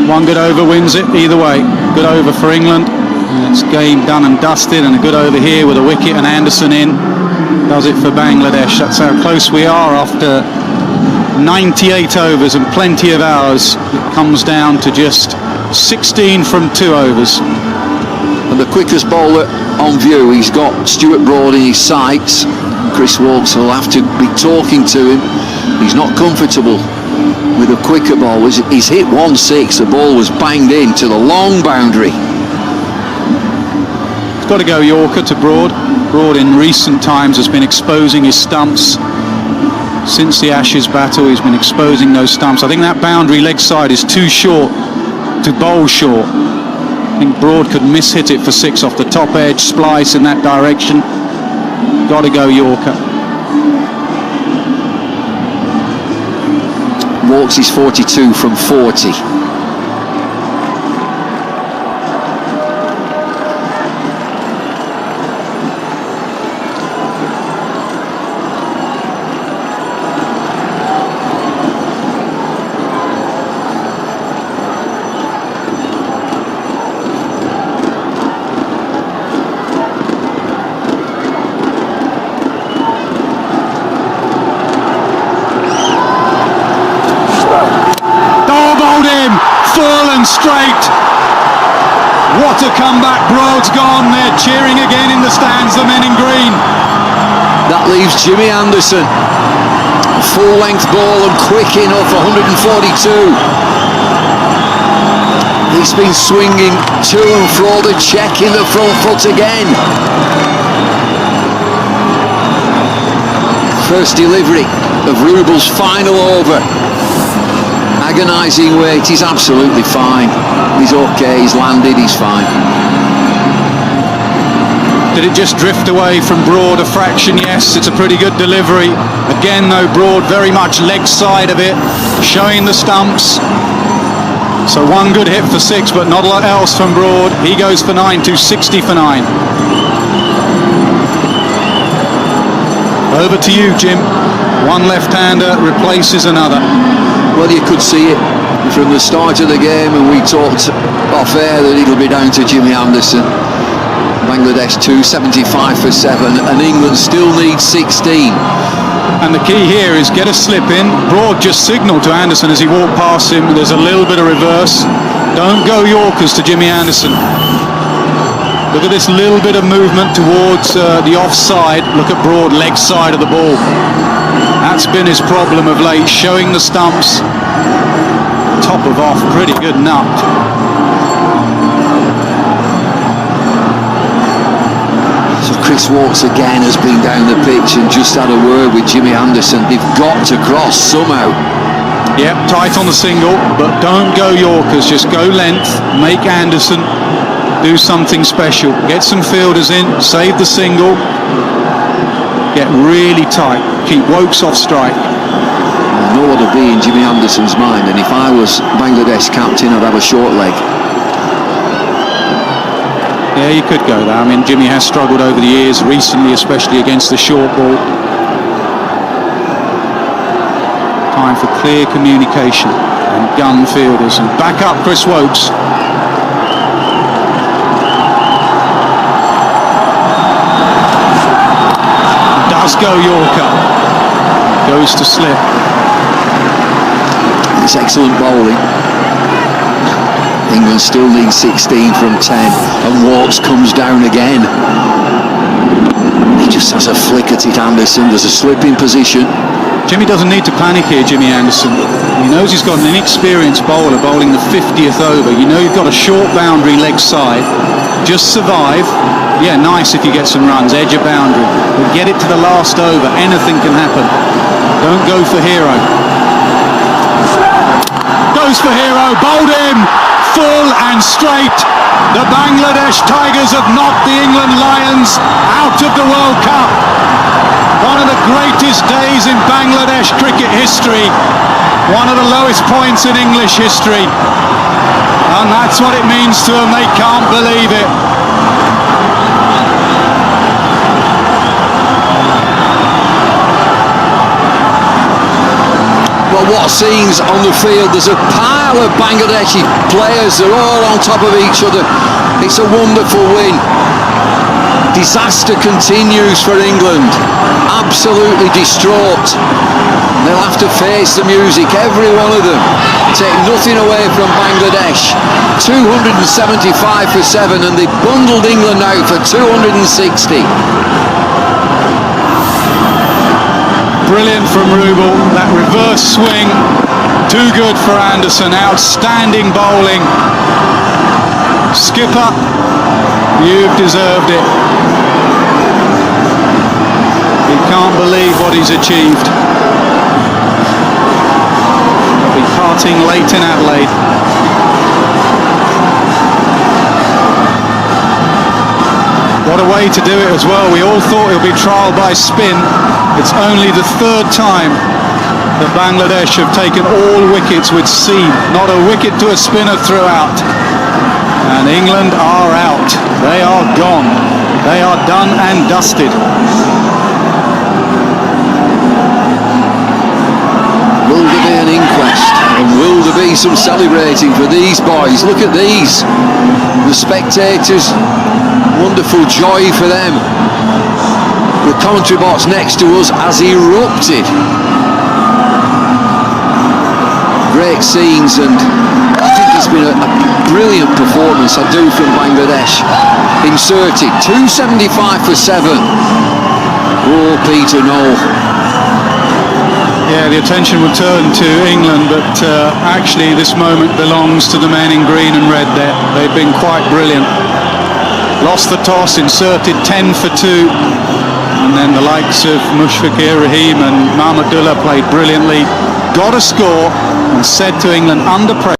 One good over wins it either way. Good over for England. It's game done and dusted, and a good over here with a wicket and Anderson in. Does it for Bangladesh. That's how close we are after 98 overs and plenty of hours. It comes down to just 16 from 2 overs. And the quickest bowler on view, he's got Stuart Broad in his sights. Chris Woakes will have to be talking to him. He's not comfortable with a quicker ball. He's hit 1-6. The ball was banged in to the long boundary. It's got to go Yorker to Broad. Broad in recent times has been exposing his stumps. Since the Ashes battle, he's been exposing those stumps. I think that boundary leg side is too short to bowl short. I think Broad could miss-hit it for 6 off the top edge, splice in that direction. Got to go Yorker. Woakes is 42 from 40. Straight. What a comeback. Broad's gone. They're cheering again in the stands, the men in green. That leaves Jimmy Anderson. A full-length ball and quick enough for 142. He's been swinging to and fro, the check in the front foot again. First delivery of Rubel's final over. Agonising weight, he's absolutely fine. He's okay, he's landed, he's fine. Did it just drift away from Broad a fraction? Yes, it's a pretty good delivery. Again though, Broad very much leg side of it, showing the stumps. So one good hit for 6, but not a lot else from Broad. He goes for 9, 260 for 9. Over to you, Jim. One left-hander replaces another. Well, you could see it from the start of the game, and we talked off air that it'll be down to Jimmy Anderson. Bangladesh 275 for 7, and England still needs 16. And the key here is get a slip in. Broad just signalled to Anderson as he walked past him. There's a little bit of reverse. Don't go Yorkers to Jimmy Anderson. Look at this little bit of movement towards the offside. Look at Broad, leg side of the ball. That's been his problem of late, showing the stumps. Top of off, pretty good nut. So Chris Woakes again has been down the pitch and just had a word with Jimmy Anderson. They've got to cross somehow. Yep, tight on the single, but don't go Yorkers, just go length, make Anderson do something special. Get some fielders in, save the single, get really tight, keep Woakes off strike. I know what would be in Jimmy Anderson's mind, and if I was Bangladesh captain, I'd have a short leg. Yeah, you could go there. I mean, Jimmy has struggled over the years, recently especially against the short ball. Time for clear communication and gun fielders, and back up Chris Woakes. Does go Yorker, goes to slip. It's excellent bowling. England still needs 16 from 10, and Woakes comes down again. He just has a flick at it, Anderson. There's a slip in position. Jimmy doesn't need to panic here, Jimmy Anderson. He knows he's got an inexperienced bowler bowling the 50th over. You know you've got a short boundary leg side. Just survive. Yeah, nice if you get some runs, edge a boundary. But get it to the last over. Anything can happen. Don't go for hero. Goes for hero. Bowled him. Full and straight. The Bangladesh Tigers have knocked the England Lions out of the World Cup. One of the greatest days in Bangladesh cricket history. One of the lowest points in English history. And that's what it means to them. They can't believe it. Well, Oh, what scenes on the field. There's a pile of Bangladeshi players. They're all on top of each other. It's a wonderful win. Disaster continues for England. Absolutely distraught. They'll have to face the music, every one of them. Take nothing away from Bangladesh. 275 for 7, and they bundled England out for 260. Brilliant from Rubel, that reverse swing, too good for Anderson, outstanding bowling. Skipper, you've deserved it. He can't believe what he's achieved. He'll be parting late in Adelaide. What a way to do it as well. We all thought he'll be trialled by spin. It's only the third time that Bangladesh have taken all wickets with seam. Not a wicket to a spinner throughout. And England are out. They are gone. They are done and dusted. Will there be an inquest? And will there be some celebrating for these boys? Look at these. The spectators. Wonderful joy for them. The commentary box next to us has erupted. Great scenes, and I think it's been a brilliant performance, I do, from Bangladesh. Inserted 275 for 7. Oh, Peter, no. Yeah, the attention would turn to England, but actually this moment belongs to the men in green and red there. They've been quite brilliant. Lost the toss, inserted 10 for 2, and then the likes of Mushfiqur Rahim and Mahmudullah played brilliantly, got a score, and said to England under pressure.